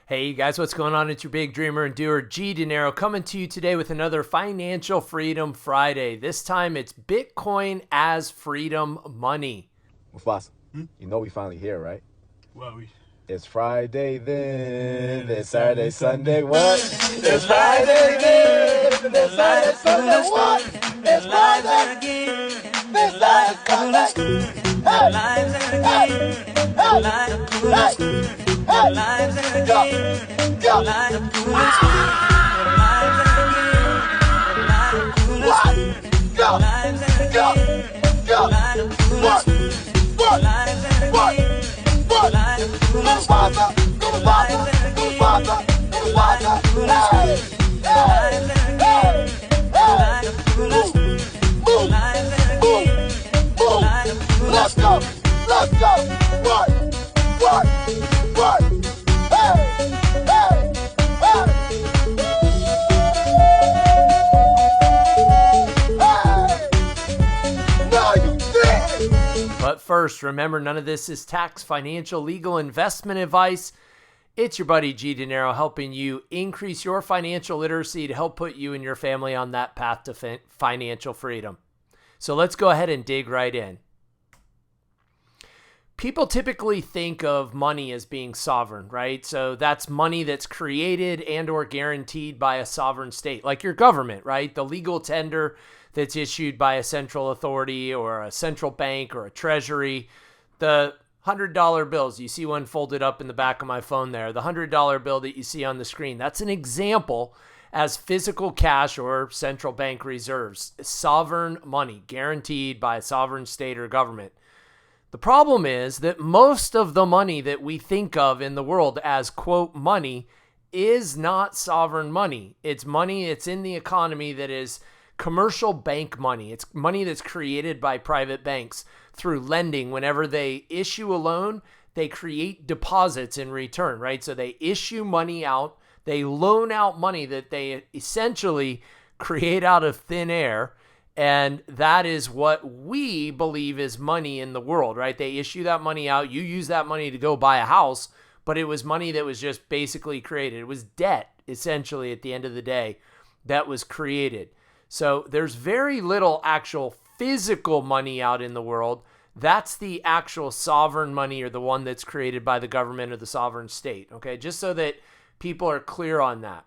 Hey, you guys, what's going on? It's your big dreamer and doer, G Dinero, coming to you today with another Financial Freedom Friday. This time it's Bitcoin as freedom money. Mufasa, you know we finally here, right? Well, It's Friday then, it's Saturday, Sunday, what? It's Friday then, it's Saturday, Sunday, what? It's Friday again, it's Saturday, Sunday. Hey, go. Let's go. What? But first, remember, none of this is tax, financial, legal, investment advice. It's your buddy G Dinero helping you increase your financial literacy to help put you and your family on that path to financial freedom. So let's go ahead and dig right in. People typically think of money as being sovereign, right? So that's money that's created and or guaranteed by a sovereign state, like your government, right? The legal tender that's issued by a central authority or a central bank or a treasury. The $100 bills, you see one folded up in the back of my phone there, the $100 bill that you see on the screen, that's an example as physical cash or central bank reserves, sovereign money guaranteed by a sovereign state or government. The problem is that most of the money that we think of in the world as, quote, money is not sovereign money. It's money, it's in the economy that is commercial bank money. It's money that's created by private banks through lending. Whenever they issue a loan, they create deposits in return, right? So they issue money out, they loan out money that they essentially create out of thin air. And that is what we believe is money in the world, right? They issue that money out. You use that money to go buy a house, but it was money that was just basically created. It was debt, essentially, at the end of the day, that was created. So there's very little actual physical money out in the world. That's the actual sovereign money, or the one that's created by the government or the sovereign state, okay? Just so that people are clear on that.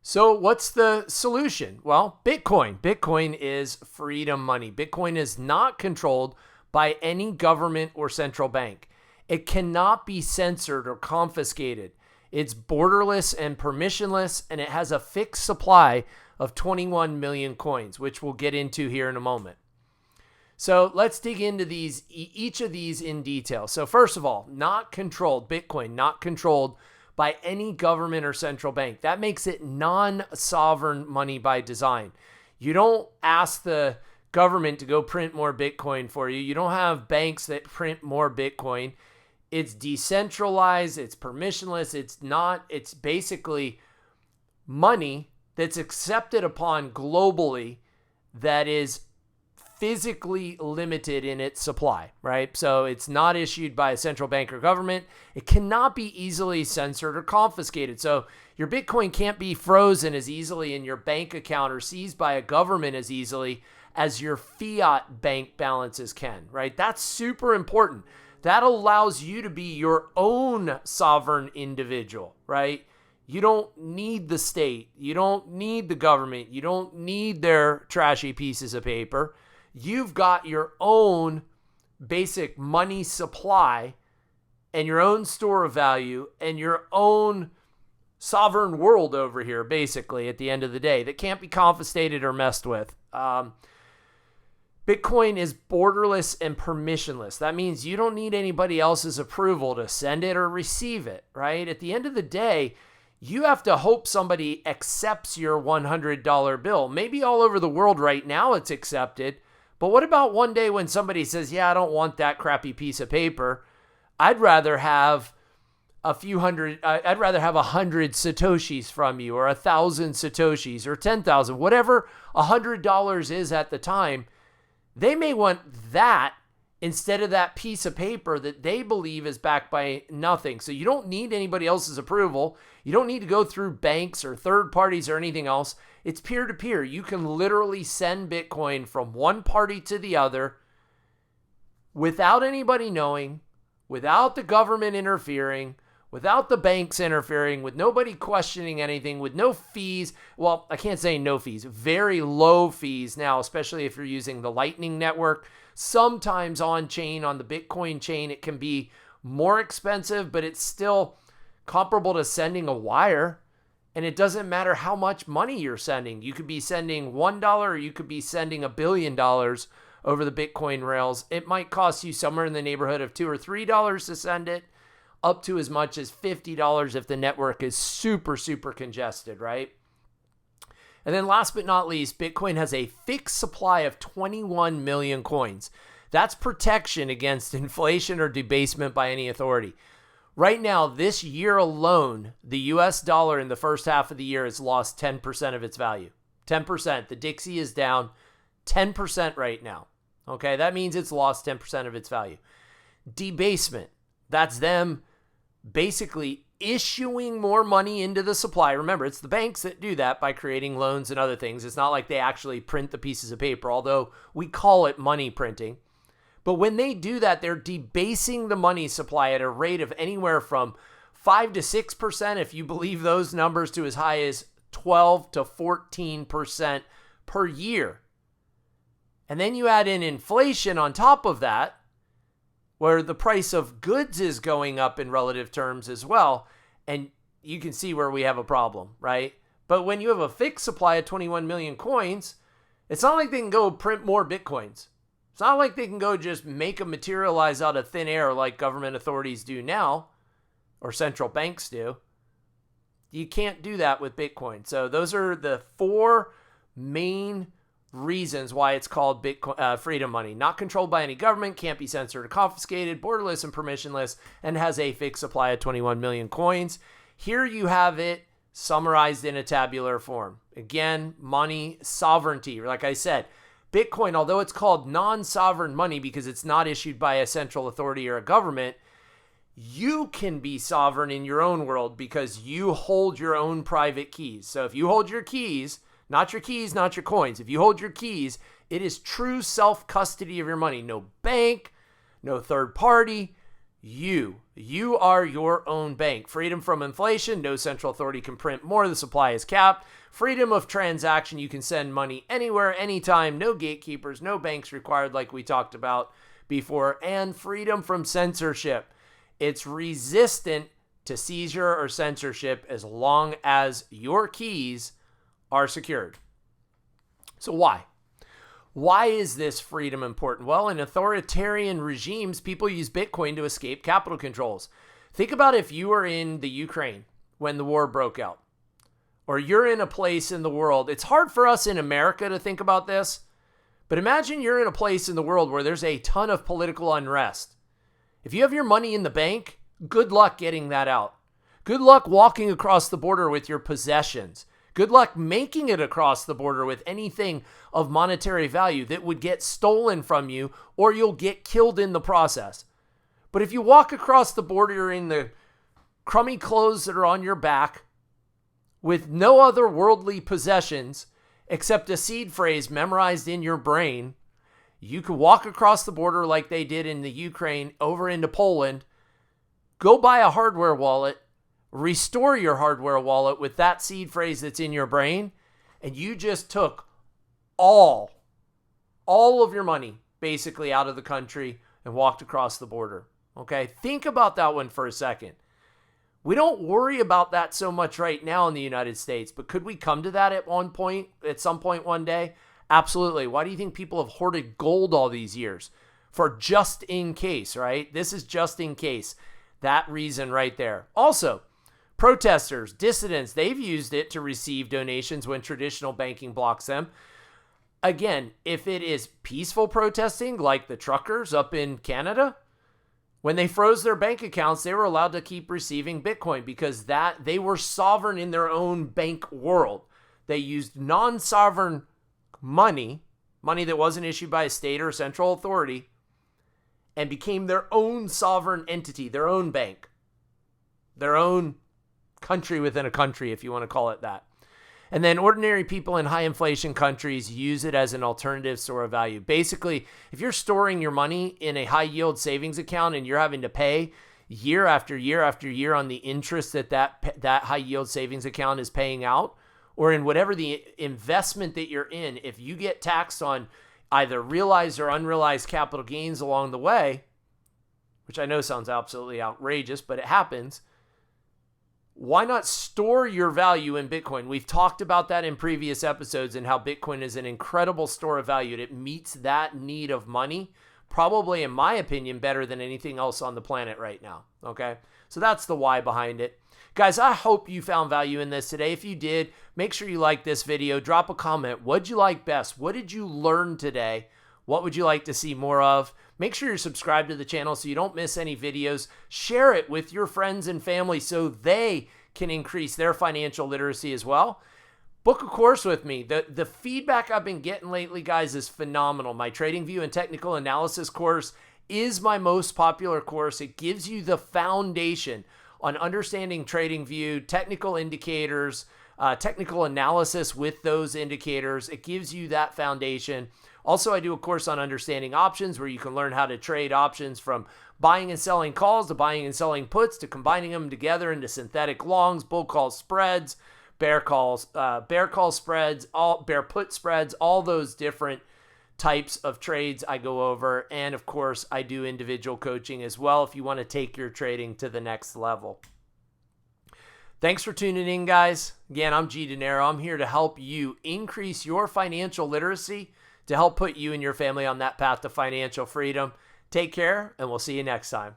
So what's the solution? Well, Bitcoin. Bitcoin is freedom money. Bitcoin is not controlled by any government or central bank. It cannot be censored or confiscated. It's borderless and permissionless, and it has a fixed supply of 21 million coins, which we'll get into here in a moment. So let's dig into each of these in detail. So first of all, not controlled. Bitcoin, not controlled by any government or central bank. That makes it non-sovereign money by design. You don't ask the government to go print more Bitcoin for you. You don't have banks that print more Bitcoin. It's decentralized, it's permissionless, it's basically money that's accepted upon globally that is physically limited in its supply, right? So it's not issued by a central bank or government. It cannot be easily censored or confiscated. So your Bitcoin can't be frozen as easily in your bank account or seized by a government as easily as your fiat bank balances can, right? That's super important. That allows you to be your own sovereign individual, right? You don't need the state. You don't need the government. You don't need their trashy pieces of paper. You've got your own basic money supply and your own store of value and your own sovereign world over here, basically, at the end of the day, that can't be confiscated or messed with. Bitcoin is borderless and permissionless. That means you don't need anybody else's approval to send it or receive it, right? At the end of the day, you have to hope somebody accepts your $100 bill. Maybe all over the world right now it's accepted, but what about one day when somebody says, yeah, I don't want that crappy piece of paper. I'd rather have I'd rather have 100 Satoshis from you, or 1,000 Satoshis, or 10,000, whatever $100 is at the time. They may want that instead of that piece of paper that they believe is backed by nothing. So you don't need anybody else's approval. You don't need to go through banks or third parties or anything else. It's peer-to-peer. You can literally send Bitcoin from one party to the other without anybody knowing, without the government interfering, without the banks interfering, with nobody questioning anything, with no fees. Well, I can't say no fees, very low fees now, especially if you're using the Lightning Network. Sometimes on chain, on the Bitcoin chain, it can be more expensive, but it's still comparable to sending a wire. And it doesn't matter how much money you're sending. You could be sending $1 or you could be sending $1 billion over the Bitcoin rails. It might cost you somewhere in the neighborhood of $2 or $3 to send it, up to as much as $50 if the network is super, super congested, right? And then last but not least, Bitcoin has a fixed supply of 21 million coins. That's protection against inflation or debasement by any authority. Right now, this year alone, the US dollar in the first half of the year has lost 10% of its value. 10%. The Dixie is down 10% right now. Okay, that means it's lost 10% of its value. Debasement. That's them basically issuing more money into the supply. Remember, it's the banks that do that by creating loans and other things. It's not like they actually print the pieces of paper, although we call it money printing. But when they do that, they're debasing the money supply at a rate of anywhere from 5 to 6%, if you believe those numbers, to as high as 12 to 14% per year. And then you add in inflation on top of that, where the price of goods is going up in relative terms as well. And you can see where we have a problem, right? But when you have a fixed supply of 21 million coins, it's not like they can go print more Bitcoins. It's not like they can go just make them materialize out of thin air like government authorities do now, or central banks do. You can't do that with Bitcoin. So those are the four main reasons why it's called Bitcoin freedom money. Not controlled by any government, can't be censored or confiscated, borderless and permissionless, and has a fixed supply of 21 million coins. Here you have it summarized in a tabular form. Again, money sovereignty. Like I said, Bitcoin, although it's called non-sovereign money because it's not issued by a central authority or a government, you can be sovereign in your own world because you hold your own private keys. So if you hold your keys, not your keys, not your coins. If you hold your keys, it is true self-custody of your money. No bank, no third party. You are your own bank. Freedom from inflation. No central authority can print more. The supply is capped. Freedom of transaction. You can send money anywhere, anytime. No gatekeepers, no banks required like we talked about before. And freedom from censorship. It's resistant to seizure or censorship as long as your keys are secured. So why? Why is this freedom important? Well, in authoritarian regimes, people use Bitcoin to escape capital controls. Think about if you were in the Ukraine when the war broke out, or you're in a place in the world. It's hard for us in America to think about this, but imagine you're in a place in the world where there's a ton of political unrest. If you have your money in the bank, good luck getting that out. Good luck walking across the border with your possessions. Good luck making it across the border with anything of monetary value that would get stolen from you, or you'll get killed in the process. But if you walk across the border in the crummy clothes that are on your back with no other worldly possessions except a seed phrase memorized in your brain, you could walk across the border like they did in the Ukraine over into Poland, go buy a hardware wallet, restore your hardware wallet with that seed phrase that's in your brain, and you just took all of your money basically out of the country and walked across the border. Okay, think about that one for a second. We don't worry about that so much right now in the United States, but could we come to that at some point one day? Absolutely. Why do you think people have hoarded gold all these years? For just in case, right? This is just in case. That reason right there. Also, protesters, dissidents, they've used it to receive donations when traditional banking blocks them. Again, if it is peaceful protesting, like the truckers up in Canada, when they froze their bank accounts, they were allowed to keep receiving Bitcoin because they were sovereign in their own bank world. They used non-sovereign money that wasn't issued by a state or a central authority, and became their own sovereign entity, their own bank, their own country within a country, if you want to call it that. And then ordinary people in high inflation countries use it as an alternative store of value. Basically, if you're storing your money in a high yield savings account and you're having to pay year after year after year on the interest that high yield savings account is paying out, or in whatever the investment that you're in, if you get taxed on either realized or unrealized capital gains along the way, which I know sounds absolutely outrageous, but it happens, why not store your value in Bitcoin? We've talked about that in previous episodes and how Bitcoin is an incredible store of value. It meets that need of money, probably, in my opinion, better than anything else on the planet right now. Okay? So that's the why behind it. Guys, I hope you found value in this today. If you did, make sure you like this video. Drop a comment. What'd you like best? What did you learn today? What would you like to see more of? Make sure you're subscribed to the channel so you don't miss any videos. Share it with your friends and family so they can increase their financial literacy as well. Book a course with me. The feedback I've been getting lately, guys, is phenomenal. My TradingView and technical analysis course is my most popular course. It gives you the foundation on understanding TradingView, technical indicators, technical analysis with those indicators. It gives you that foundation. Also, I do a course on understanding options where you can learn how to trade options from buying and selling calls to buying and selling puts to combining them together into synthetic longs, bull call spreads, bear call spreads, bear put spreads, all those different types of trades I go over. And of course, I do individual coaching as well if you want to take your trading to the next level. Thanks for tuning in, guys. Again, I'm G Dinero. I'm here to help you increase your financial literacy to help put you and your family on that path to financial freedom. Take care, and we'll see you next time.